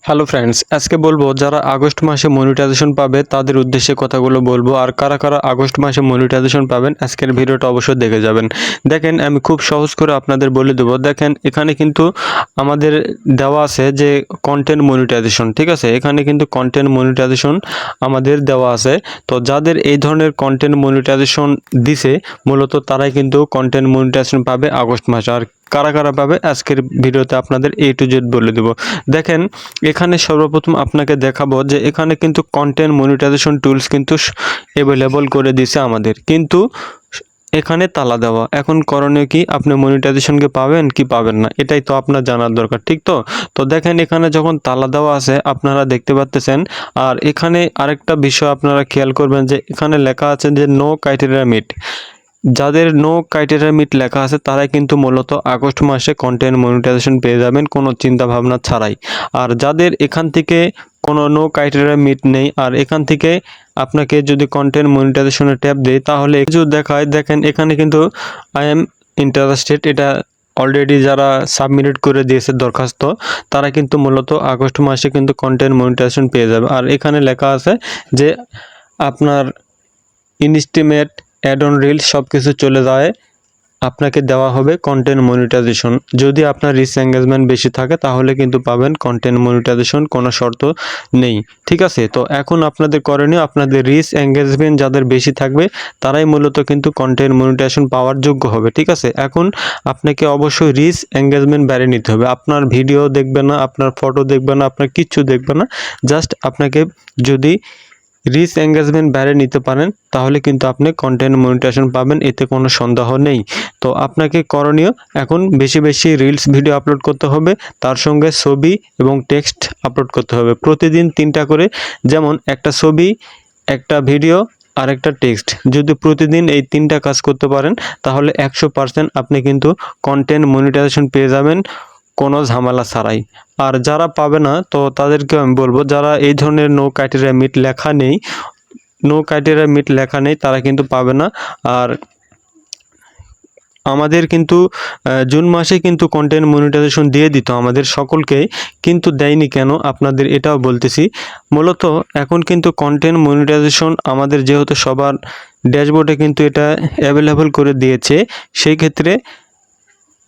Hello friends, আজকে বলবো যারা আগস্ট মাসে মনিটাইজেশন পাবে তাদের উদ্দেশ্যে কথাগুলো বলবো। আর কারা কারা আগস্ট মাসে মনিটাইজেশন পাবেন আজকের ভিডিওটা অবশ্যই দেখে যাবেন। দেখেন, আমি খুব সহজ করে আপনাদের বলে দেবো। দেখেন, এখানে কিন্তু আমাদের দেওয়া আছে যে কন্টেন্ট মনিটাইজেশন, ঠিক আছে। এখানে কিন্তু কন্টেন্ট মনিটাইজেশন আমাদের দেওয়া আছে। তো যাদের এই ধরনের কন্টেন্ট মনিটাইজেশন দিছে মূলত তারাই কিন্তু কন্টেন্ট মনিটাইজেশন পাবে আগস্ট মাসে। আর কারা কারা পাবে আজকের ভিডিওতে আপনাদের A to Z বলে দেব। দেখেন, এখানে সর্বপ্রথম আপনাকে দেখাবো যে এখানে কিন্তু কন্টেন্ট মনিটাইজেশন টুলস কিন্তু অ্যাভেলেবল করে দিছে আমাদের, কিন্তু এখানে তালা দেওয়া। এখন করণীয় কি? আপনি মনিটাইজেশনকে পাবেন কি পাবেন না, এটাই তো আপনার জানার দরকার, ঠিক তো? তো দেখেন, এখানে যখন তালা দেওয়া আছে আপনারা দেখতে পাচ্ছেন। আর এখানে আরেকটা বিষয় আপনারা খেয়াল করবেন যে এখানে লেখা আছে যে নো ক্রাইটেরিয়া মিট। যাদের নো ক্রাইটেরিয়া মিট লেখা আছে তারাই কিন্তু মূলত আগস্ট মাসে কন্টেন্ট মনিটাইজেশন পেয়ে যাবেন কোনো চিন্তা ভাবনা ছাড়াই। আর যাদের এখান থেকে কোনো নো ক্রাইটেরিয়া মিট নেই আর এখান থেকে আপনাকে যদি কন্টেন্ট মনিটাইজেশনে ট্যাপ দেয় তাহলে কিছু দেখায়। দেখেন, এখানে কিন্তু আই এম ইন্টারেস্টেড, এটা অলরেডি যারা সাবমিট করে দিয়েছে দরখাস্ত তারা কিন্তু মূলত আগস্ট মাসে কিন্তু কন্টেন্ট মনিটাইজেশন পেয়ে যাবে। আর এখানে লেখা আছে যে আপনার ইনস্টিমেট অ্যাড অন রিল সব কিছু চলে যায়, আপনাকে দেওয়া হবে কন্টেন্ট মনিটাইজেশন। যদি আপনার রিচ এঙ্গেজমেন্ট বেশি থাকে তাহলে কিন্তু পাবেন কন্টেন্ট মনিটাইজেশন, কোনো শর্ত নেই, ঠিক আছে। তো এখন আপনাদের করণীয়, আপনাদের রিচ এঙ্গেজমেন্ট যাদের বেশি থাকবে তারাই মূলত কিন্তু কন্টেন্ট মনিটাইজেশন পাওয়ার যোগ্য হবে, ঠিক আছে। এখন আপনাকে অবশ্যই রিচ এঙ্গেজমেন্ট বাড়িয়ে নিতে হবে। আপনার ভিডিও দেখবে না, আপনার ফটো দেখবে না, আপনার কিচ্ছু দেখবে না, জাস্ট আপনাকে যদি রিচ এঙ্গেজমেন্ট বাইরে নিতে পারেন তাহলে কিন্তু আপনি কন্টেন্ট মনিটাইজেশন পাবেন, এতে কোনো সন্দেহ নেই। তো আপনাকে করণীয়, এখন বেশি বেশি রিলস ভিডিও আপলোড করতে হবে, তার সঙ্গে ছবি এবং টেক্সট আপলোড করতে হবে প্রতিদিন 3টা করে। যেমন একটা ছবি, একটা ভিডিও আর একটা টেক্সট, যদি প্রতিদিন এই 3টা কাজ করতে পারেন তাহলে 100% আপনি কিন্তু কন্টেন্ট মনিটাইজেশন পেয়ে যাবেন কোনো ঝামেলা ছাড়াই। আর যারা পাবে না তো তাদেরকে আমি বলবো, যারা এই ধরনের নো ক্রাইটেরিয়া মিট লেখা নেই তারা কিন্তু পাবে না। আর আমাদের কিন্তু জুন মাসে কিন্তু কন্টেন্ট মনিটাইজেশন দিয়ে দিত আমাদের সকলকেই, কিন্তু দেয়নি কেন আপনাদের এটাও বলতেছি। মূলত এখন কিন্তু কন্টেন্ট মনিটাইজেশন আমাদের যেহেতু সবার ড্যাশবোর্ডে কিন্তু এটা অ্যাভেলেবল করে দিয়েছে, সেই ক্ষেত্রে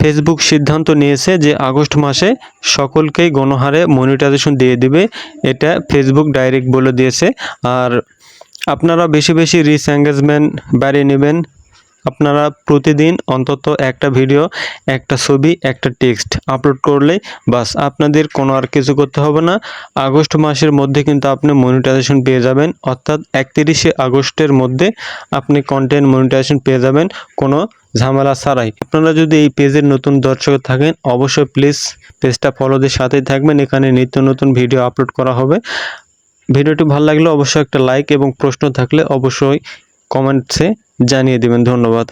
ফেসবুক সিদ্ধান্ত নিয়েছে যে আগস্ট মাসে সকলকেই গণহারে মনিটাইজেশন দিয়ে দিবে, এটা ফেসবুক ডাইরেক্ট বলে দিয়েছে। আর আপনারা বেশি বেশি রিচ এঙ্গেজমেন্ট বাড়িয়ে নেবেন। আপনারা প্রতিদিন অন্তত একটা ভিডিও, একটা ছবি, একটা টেক্সট আপলোড করলেই বাস, আপনাদের কোনো আর কিছু করতে হবে না। আগস্ট মাসের মধ্যে কিন্তু আপনি মনিটাইজেশন পেয়ে যাবেন, অর্থাৎ 31শে আগস্টের মধ্যে আপনি কন্টেন্ট মনিটাইজেশন পেয়ে যাবেন কোনো ঝামেলা ছাড়াই। আপনারা যদি এই পেজের নতুন দর্শক থাকেন অবশ্যই প্লিজ পেজটা ফলো দিয়ে সাথেই থাকবেন, এখানে নিত্য নতুন ভিডিও আপলোড করা হবে। ভিডিওটি ভালো লাগলে অবশ্যই একটা লাইক এবং প্রশ্ন থাকলে অবশ্যই কমেন্টসে জানিয়ে দেবেন। ধন্যবাদ।